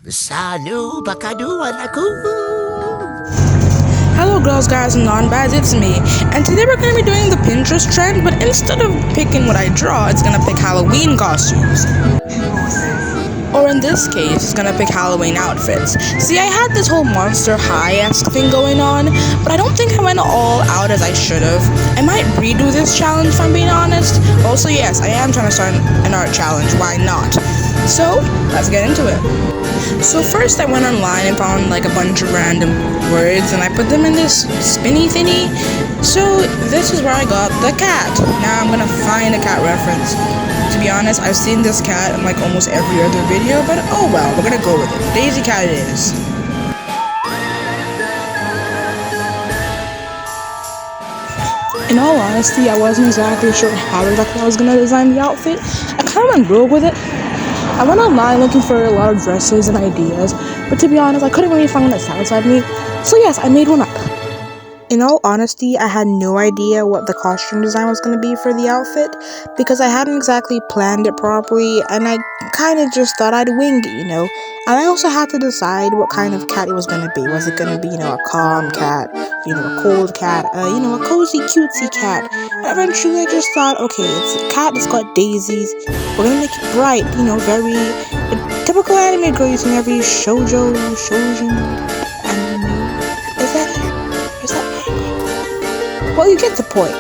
Sanu bakaduan ako. Hello girls, guys, and non-bads, it's me. And today we're going to be doing the Pinterest trend, but instead of picking what I draw, it's going to pick Halloween costumes. Or in this case, it's going to pick Halloween outfits. See, I had this whole Monster High-esque thing going on, but I don't think I went all out as I should have. I might redo this challenge if I'm being honest. Also, yes, I am trying to start an art challenge, why not? So, let's get into it. So first I went online and found like a bunch of random words and I put them in this spinny thingy. So this is where I got the cat. Now I'm gonna find a cat reference. To be honest, I've seen this cat in like almost every other video, but oh well, we're gonna go with it. Daisy Cat it is. In all honesty, I wasn't exactly sure how exactly I was gonna design the outfit. I kinda went rogue with it. I went online looking for a lot of dresses and ideas, but to be honest, I couldn't really find one that satisfied me, so yes, I made one up. In all honesty, I had no idea what the costume design was going to be for the outfit, because I hadn't exactly planned it properly, and I kind of just thought I'd wing it. And I also had to decide what kind of cat it was going to be. Was it going to be, a calm cat, a cold cat, a cozy, cutesy cat? And eventually I just thought, okay, it's a cat that's got daisies. We're going to make it bright, very typical anime girl using every shoujo, shoujin anime. Is that well, you get the point.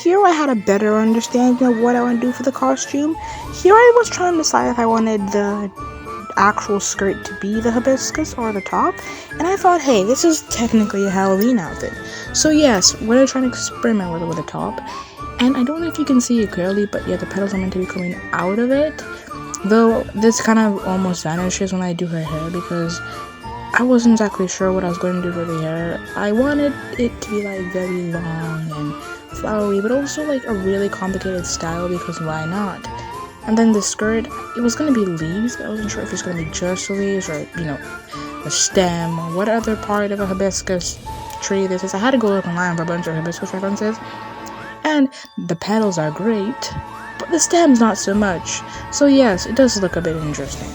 here I had a better understanding of what I want to do for the costume. Here I was trying to decide if I wanted the actual skirt to be the hibiscus or the top, and I thought, hey, this is technically a Halloween outfit. So yes, we're trying to experiment with the top. And I don't know if you can see it clearly, but yeah, the petals are meant to be coming out of it. Though this kind of almost vanishes when I do her hair, because I wasn't exactly sure what I was going to do for the hair. I wanted it to be like very long and flowery, but also like a really complicated style, because why not? And then the skirt, it was going to be leaves, but I wasn't sure if it's going to be just leaves or, a stem or what other part of a hibiscus tree this is. I had to go look online for a bunch of hibiscus references. And the petals are great, but the stem's not so much. So yes, it does look a bit interesting.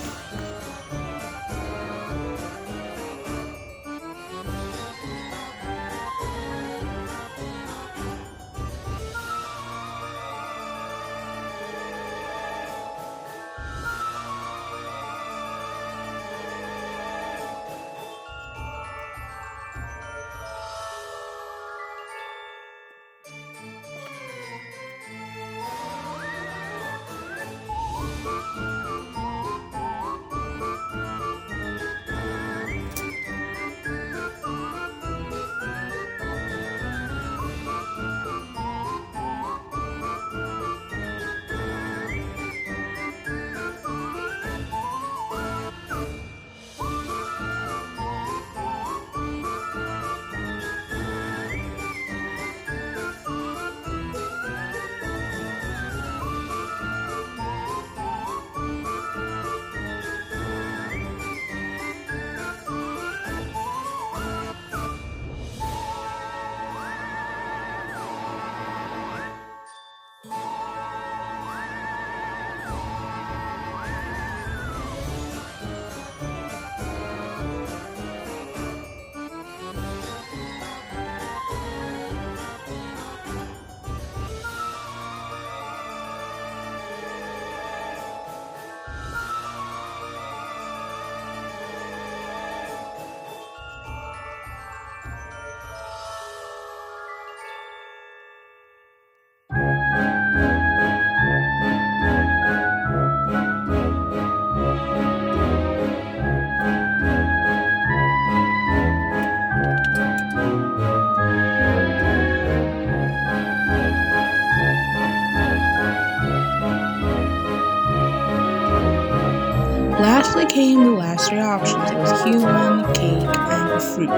Lastly came the last three options. It was human, cake, and a fruit.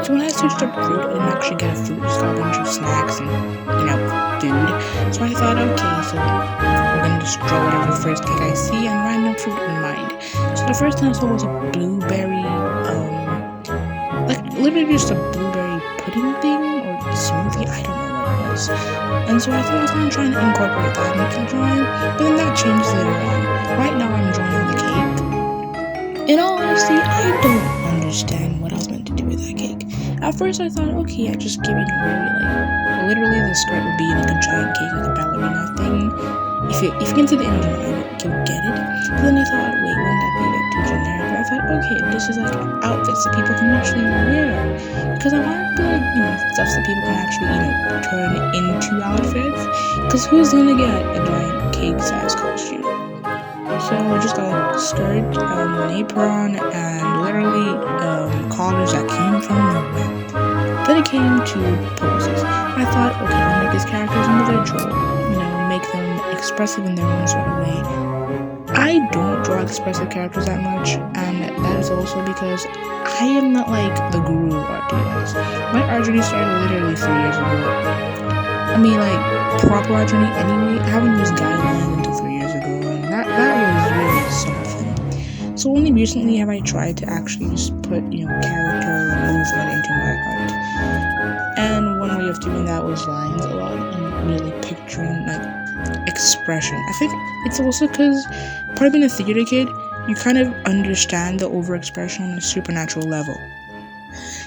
So when I searched up fruit, I didn't actually get a fruit, just got a bunch of snacks and, food. So I thought, okay, so we're gonna just draw whatever first cake I see and random fruit in mind. So the first one I saw was a blueberry, literally just a blueberry pudding thing, or smoothie, I don't know what it was. And so I thought I was gonna try and incorporate that into the drawing, but then that changed later on. Right now I'm drawing the cake. In all honesty, I don't understand what I was meant to do with that cake. At first I thought, okay, I just give literally the skirt would be like a giant cake, like a ballerina thing. If you can see the image of it, you'll get it. But then I thought, wait, wouldn't that be a bit too generic? But I thought, okay, this is like outfits that people can actually wear. Because I want to be like, stuff that people can actually, turn into outfits. Because who's gonna get a giant cake-sized costume? So just a skirt, an apron, and literally collars that came from nowhere. Then it came to poses. I thought, okay, I'll make these characters individual, make them expressive in their own sort of way. I don't draw expressive characters that much, and that is also because I am not like the guru art dealers. My art journey started literally 3 years ago. I mean, like, proper art journey anyway. I haven't used guidelines until 3 years ago, and that was really something. So only recently have I tried to actually just put, character movement into my art. And one way of doing that was lines a lot, and really picturing, expression. I think it's also because, part of being a theater kid, you kind of understand the overexpression on a supernatural level.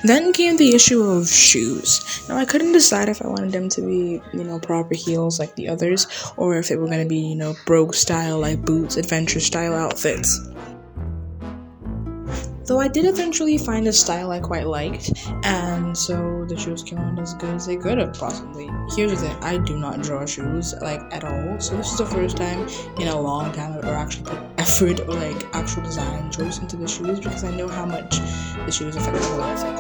Then came the issue of shoes. Now, I couldn't decide if I wanted them to be, proper heels like the others, or if they were going to be, brogue style, like boots, adventure style outfits. Though I did eventually find a style I quite liked, and so the shoes came out as good as they could have possibly. Here's the thing, I do not draw shoes, like, at all, so this is the first time in a long time I've ever actually put effort or, like, actual design choice into the shoes, because I know how much the shoes affect the outfit.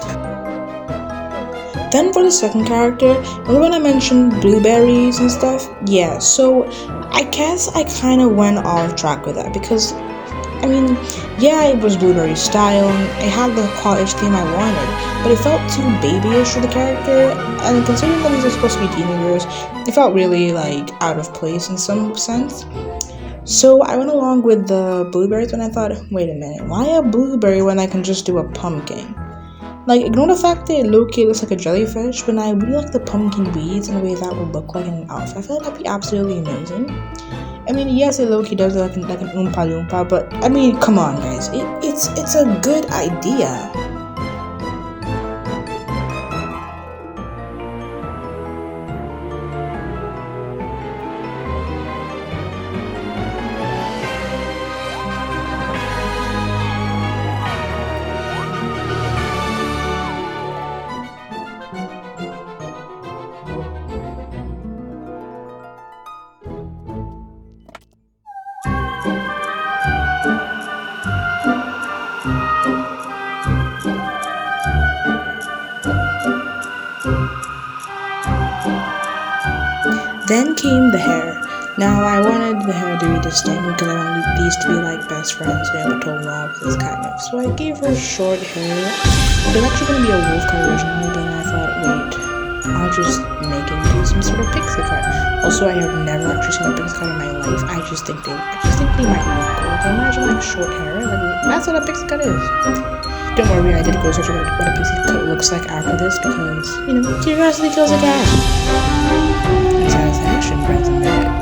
Then for the second character, remember when I mentioned blueberries and stuff? Yeah, so I guess I kind of went off track with that because, I mean, yeah, it was blueberry style, and it had the college theme I wanted, but it felt too babyish for the character, and considering that these are supposed to be teenagers, it felt really, like, out of place in some sense. So I went along with the blueberries, and I thought, wait a minute, why a blueberry when I can just do a pumpkin? Like, ignore the fact that low-key looks like a jellyfish, but I really like the pumpkin beads and the way that would look like in an outfit. I feel like that'd be absolutely amazing. I mean, yes, it low-key does look like an Oompa Loompa, but I mean, come on, guys. It's a good idea. Then came the hair. Now, I wanted the hair to be distinct because I wanted these to be like best friends, you know, but total opposites kind of. So I gave her short hair. It was actually going to be a wolf cut originally, but then I thought, wait, I'll just make it into some sort of pixie cut. Also, I have never actually seen a pixie cut in my life. I just think they might look cool. Can you imagine like short hair? Like, that's what a pixie cut is. Don't worry, I did go search what a pixie cut looks like after this because, you know, curiosity kills a cat. Satisfaction brings them back.